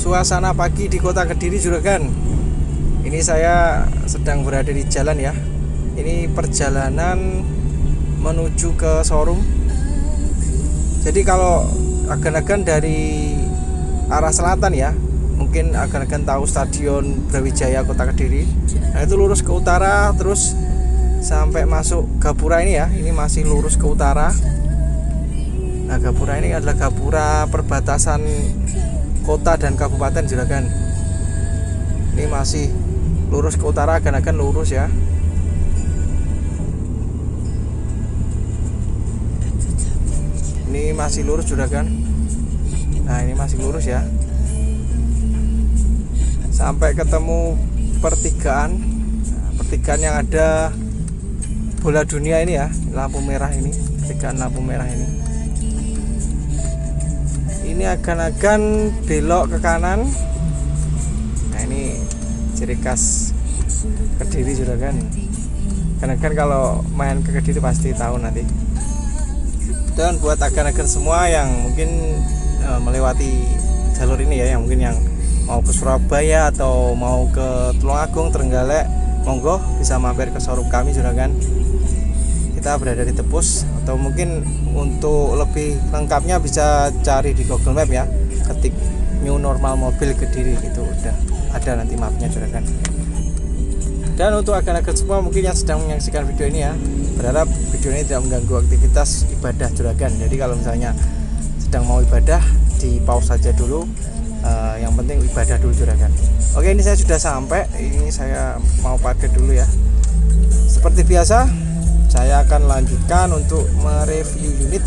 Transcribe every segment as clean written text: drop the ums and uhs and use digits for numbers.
Suasana pagi di kota Kediri juragan. Ini saya sedang berada di jalan ya. Ini perjalanan menuju ke showroom. Jadi kalau agan-agan dari arah selatan ya, mungkin agan-agan tahu Stadion Brawijaya Kota Kediri. Nah itu lurus ke utara terus sampai masuk Gapura ini ya. Ini masih lurus ke utara. Nah Gapura ini adalah Gapura perbatasan kota dan kabupaten juragan. Ini masih lurus ke utara, agan-agan lurus ya. Ini masih lurus juragan. Nah ini masih lurus ya, sampai ketemu pertigaan. Pertigaan yang ada bola dunia ini ya, lampu merah ini, pertigaan lampu merah ini. Ini agan-agan belok ke kanan. Nah ini ciri khas Kediri juragan. Agan-agan kalau main ke Kediri pasti tahu nanti. Dan buat agan-agan semua yang mungkin melewati jalur ini ya, yang mungkin yang mau ke Surabaya atau mau ke Tulungagung, Trenggalek, monggo bisa mampir ke showroom kami juragan. Kita berada di Tepus, atau mungkin untuk lebih lengkapnya bisa cari di Google Map ya, ketik New Normal Mobil Kediri gitu, udah ada nanti mapnya juragan. Dan untuk agan-agan semua mungkin yang sedang menyaksikan video ini ya, berharap video ini tidak mengganggu aktivitas ibadah juragan. Jadi kalau misalnya sedang mau ibadah, di pause saja dulu. Yang penting ibadah dulu juragan. Oke, ini saya sudah sampai. Ini saya mau parkir dulu ya. Seperti biasa, saya akan lanjutkan untuk mereview unit.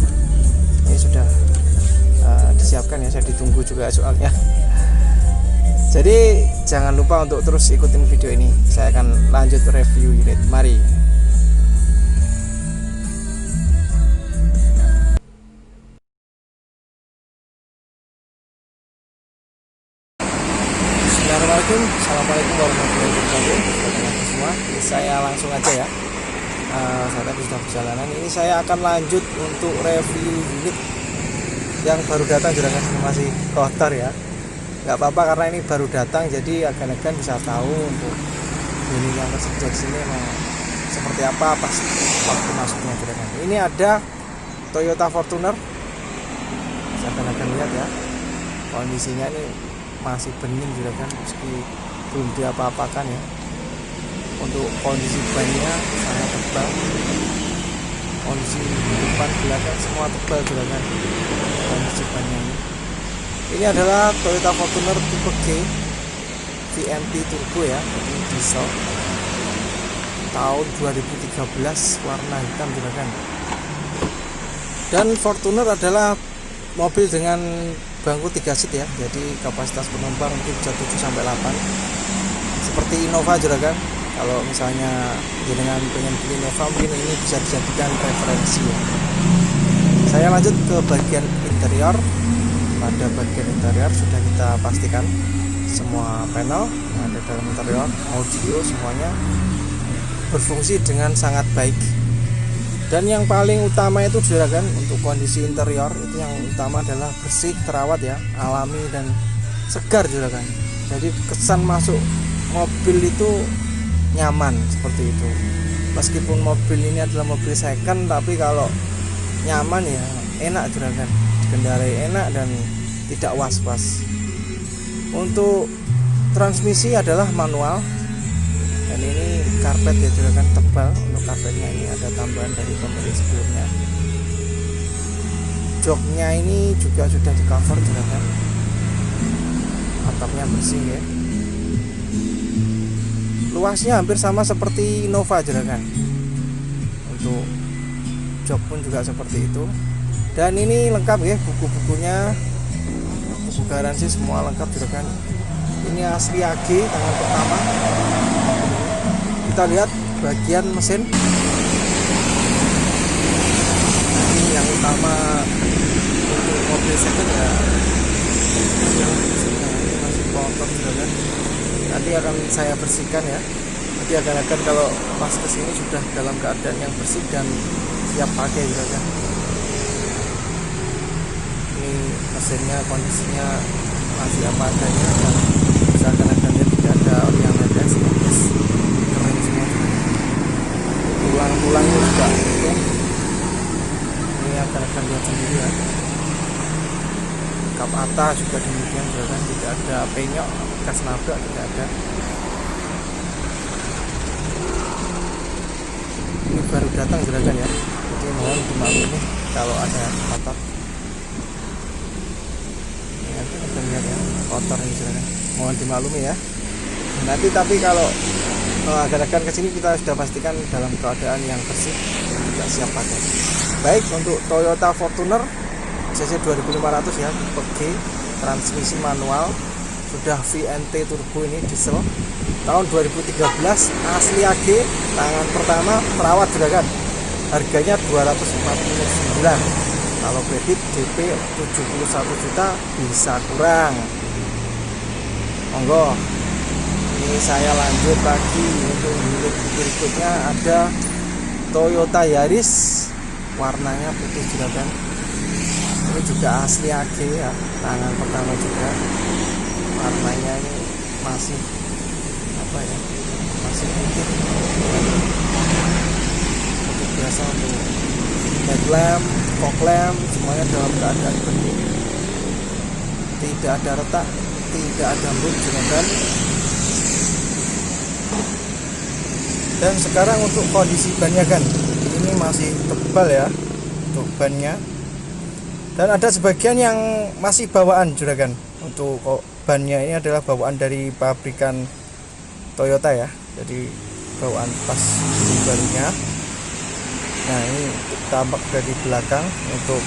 Ini sudah disiapkan ya, saya ditunggu juga soalnya. Jadi jangan lupa untuk terus ikutin video ini. Saya akan lanjut review unit. Mari. Bismillahirrahmanirrahim. Assalamualaikum warahmatullahi wabarakatuh. Semua, ini saya langsung aja ya. Saya tadi sudah perjalanan. Ini saya akan lanjut untuk review unit yang baru datang juragan. Masih kotor ya, nggak apa-apa karena ini baru datang, jadi agan-agan bisa tahu untuk unit yang tersedia di sini emang seperti apa pas waktu masuknya juragan. Ini ada Toyota Fortuner. Bisa agan-agan lihat ya, kondisinya ini masih bening juragan, meski belum diapa-apakan ya. Untuk kondisi bannya sangat tebal, kondisi depan belakang semua tebal juragan. Kondisi bannya ini adalah Toyota Fortuner tipe G VNT Turbo ya, ini diesel tahun 2013, warna hitam juragan. Dan Fortuner adalah mobil dengan bangku 3 seat ya, jadi kapasitas penumpang mungkin bisa 7-8 seperti Innova juragan. Kalau misalnya dengan pengen beli Innova, mungkin ini bisa dijadikan referensi ya. Saya lanjut ke bagian interior. Pada bagian interior sudah kita pastikan semua panel yang ada dalam interior, audio semuanya berfungsi dengan sangat baik. Dan yang paling utama itu juragan, untuk kondisi interior itu yang utama adalah bersih, terawat ya, alami dan segar juragan. Jadi kesan masuk mobil itu nyaman seperti itu. Meskipun mobil ini adalah mobil second, tapi kalau nyaman ya enak juragan, dikendarai enak dan tidak was-was. Untuk transmisi adalah manual, dan ini karpet ya juragan, tebal. Untuk karpetnya ini ada tambahan dari pembeli sebelumnya. Joknya ini juga sudah di cover juragan, atapnya bersih ya. Luasnya hampir sama seperti Innova juragan. Untuk jok pun juga seperti itu. Dan ini lengkap ya, buku-bukunya, buku garansi semua lengkap juragan. Ini asli AG tangan pertama. Kita lihat bagian mesin. Ini yang utama untuk mobil second ya, yang mesinnya ini masih kotor juragan. Nanti akan saya bersihkan ya. Nanti akan kalau pas kesini sudah dalam keadaan yang bersih dan siap pakai juragan. Ini mesinnya kondisinya masih apa adanya, dan misalkan ada lihat tidak ada oli yang netes, kering semua. Tulang-tulangnya juga itu, ini akan lihat sendiri ya. Kap atas juga demikian kan, tidak ada penyok bekas nabrak, tidak ada. Ini baru datang juragan ya, jadi mohon dimaklumi kalau ada kotor. Ini kita lihat ya, kotor ini juragan, mohon dimaklumi ya. Nanti tapi kalau agar-agar kesini kita sudah pastikan dalam keadaan yang bersih dan juga siap pakai. Baik, untuk Toyota Fortuner cc 2500 ya, tipe G, transmisi manual, sudah VNT turbo, ini diesel, tahun 2013, asli AG, tangan pertama, perawat juragan. Harganya 249. Kalau kredit DP 71 juta bisa kurang. Monggo. Ini saya lanjut lagi untuk unit berikutnya, ada Toyota Yaris, warnanya putih juragan. Ini juga asli AG ya, tangan pertama juga. Warnanya ini masih apa ya, masih putih. Untuk biasa untuk headlamp, fog lamp semuanya dalam keadaan bersih, tidak ada retak, tidak ada embun juragan. Dan sekarang untuk kondisi bannya kan, ini masih tebal ya untuk bannya, dan ada sebagian yang masih bawaan juragan. Untuk bannya ini adalah bawaan dari pabrikan Toyota ya, jadi bawaan pas barunya. Nah, ini tampak dari belakang untuk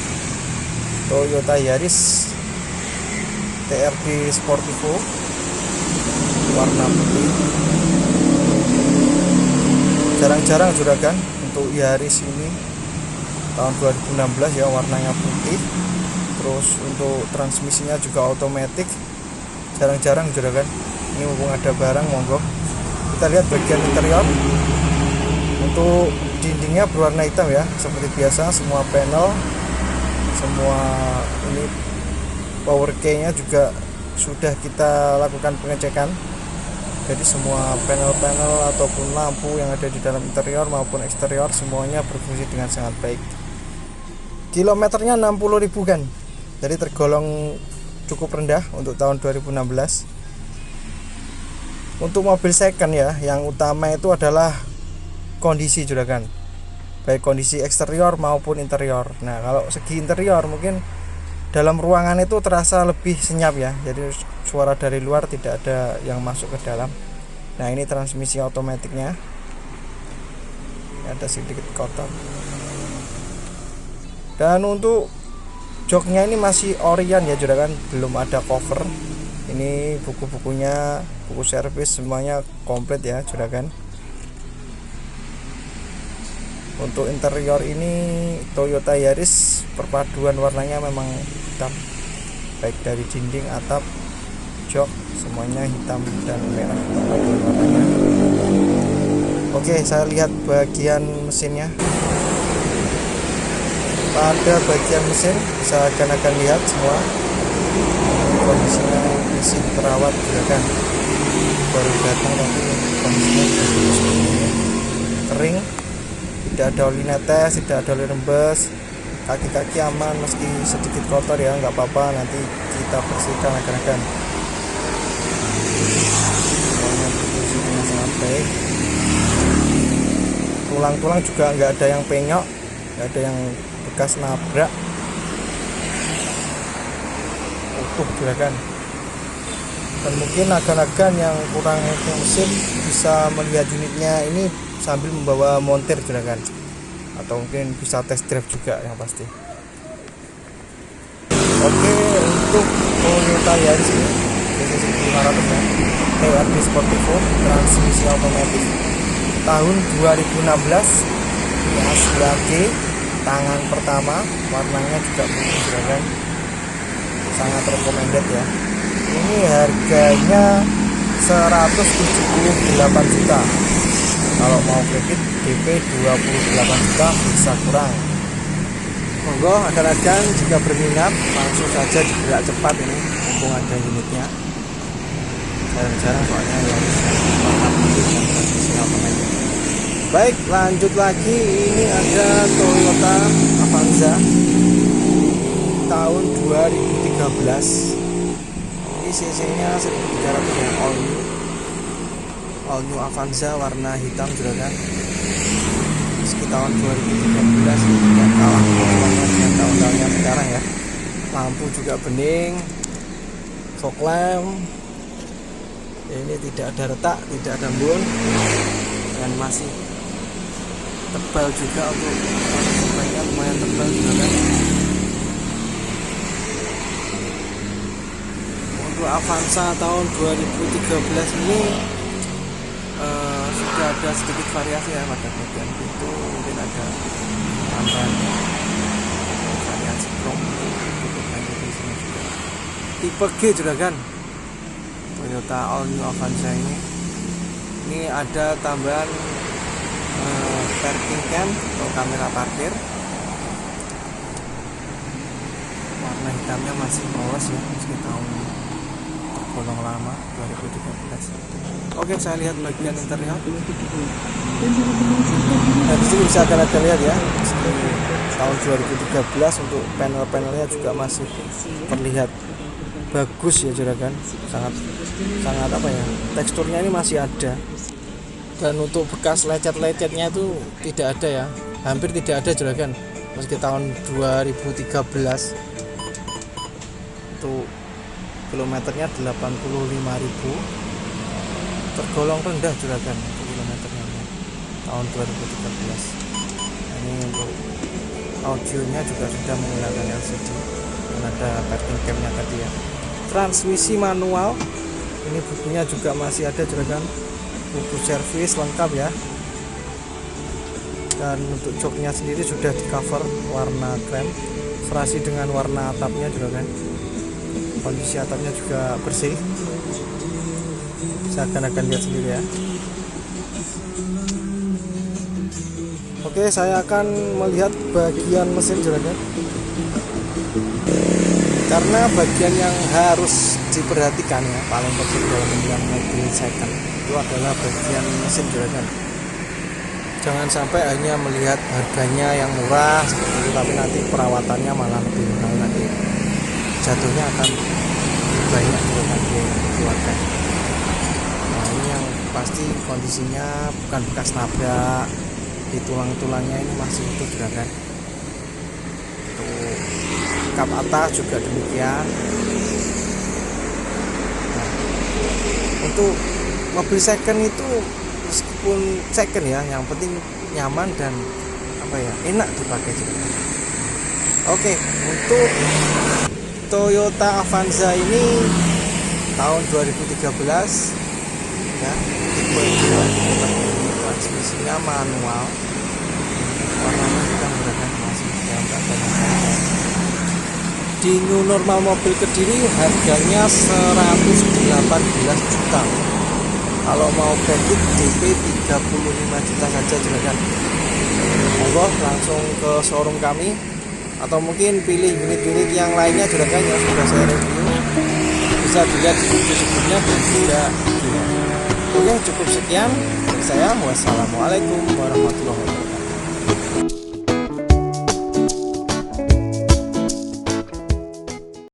Toyota Yaris TRD Sportivo warna putih. Jarang-jarang juragan untuk Yaris ini tahun 2016 ya, warnanya putih. Terus untuk transmisinya juga otomatis, jarang-jarang juragan. Ini mumpung ada barang, monggo kita lihat bagian interior. Untuk dindingnya berwarna hitam ya, seperti biasa. Semua panel, semua ini power key nya juga sudah kita lakukan pengecekan. Jadi semua panel-panel ataupun lampu yang ada di dalam interior maupun eksterior semuanya berfungsi dengan sangat baik. Kilometernya 60.000 kan, jadi tergolong cukup rendah untuk tahun 2016. Untuk mobil second ya, yang utama itu adalah kondisi juragan, baik kondisi eksterior maupun interior. Nah, kalau segi interior mungkin dalam ruangan itu terasa lebih senyap ya, jadi suara dari luar tidak ada yang masuk ke dalam. Nah, ini transmisi otomatiknya, ada sedikit kotor. Dan untuk joknya ini masih orian ya juragan, belum ada cover. Ini buku-bukunya, buku servis semuanya komplit ya juragan. Untuk interior ini Toyota Yaris perpaduan warnanya memang hitam, baik dari dinding, atap, jok semuanya hitam dan merah perpaduan warnanya. Oke, saya lihat bagian mesinnya. Pada bagian mesin bisa akan lihat semua kondisinya masih terawat juragan, baru datang tapi kondisinya kering, tidak ada oli netes, tidak ada oli rembes, kaki-kaki aman meski sedikit kotor ya, nggak apa-apa, nanti kita bersihkan agar-agar semuanya berfungsi dengan sangat baik. Tulang-tulang juga nggak ada yang penyok, nggak ada yang bekas nabrak, utuh juragan. Dan mungkin agan-agan yang kurang ngerti mesin bisa melihat unitnya ini sambil membawa montir juragan, atau mungkin bisa test drive juga yang pasti. Oke, untuk Toyota Yaris ini cc 1500 ya, TRD Sportivo, transmisi otomatis, tahun 2016, ini asli AG, tangan pertama, warnanya juga putih juragan, sangat recommended ya. Ini harganya 178 juta. Kalau mau kredit DP 28 juta bisa kurang. Monggo akan jika berminat langsung saja digerak cepat ini mumpung ada unitnya. Jarang-jarang soalnya yang transmisi automatic. Baik, lanjut lagi. Ini ada Toyota Avanza tahun 2013. Ini cc nya 1300 ya, all new Avanza warna hitam juragan. Meski tahun 2013 ini tidak kalah dengan tahun-tahun yang sekarang ya. Lampu juga bening, fog lamp ini tidak ada retak, tidak ada embun, dan masih tebal juga untuk speknya, lumayan tebal juga kan. Untuk Avanza tahun 2013 ini sudah ada sedikit variasi ya pada bagian pintu, mungkin ada tambahan variasi chrome juga. Tipe G juragan, Toyota all new Avanza ini ada tambahan parking cam atau kamera parkir. Warna hitamnya masih polos ya, meski tahun tergolong lama 2013. Oke, saya lihat bagian interior. Nah, di sini bisa kalian lihat ya, tahun 2013 untuk panel-panelnya juga masih terlihat bagus ya juragan, sangat apa ya, teksturnya ini masih ada. Dan untuk bekas lecet-lecetnya itu tidak ada ya, hampir tidak ada juragan. Meski tahun 2013 itu kilometernya 85.000, tergolong rendah juragan untuk kilometernya tahun 2013. Nah, ini untuk audionya juga sudah menggunakan LCD dan ada parking camnya tadi ya. Transmisi manual, ini bukunya juga masih ada juragan, buku servis lengkap ya. Dan untuk joknya sendiri sudah di cover warna krem, serasi dengan warna atapnya juragan. Kondisi atapnya juga bersih, saya akan lihat sendiri ya. Oke, saya akan melihat bagian mesin juragan, karena bagian yang harus diperhatikan ya, paling penting dalam memilih mobil second itu adalah bagian mesin juragan. Jangan sampai hanya melihat harganya yang murah seperti itu, tapi nanti perawatannya malah lebih mahal, nanti jatuhnya akan banyak juragan keluarga. Nah, ini yang pasti kondisinya bukan bekas nabrak, di tulang-tulangnya ini masih utuh juragan. Kap atas juga demikian. Nah, untuk mobil second itu meskipun second ya, yang penting nyaman dan apa ya, enak dipakai juga. Oke, untuk Toyota Avanza ini tahun 2013 ya, tipe 2, transmisinya manual, warnanya kita menggunakan masih dalam keadaan. Di new normal mobil Kediri harganya 118 juta. Kalau mau kredit DP 35 juta saja juragan. Monggo langsung ke showroom kami, atau mungkin pilih unit-unit yang lainnya juragan yang sudah saya review, bisa dilihat di video sebelumnya dan juga. Oke, cukup sekian dari saya. Wassalamualaikum warahmatullahi wabarakatuh.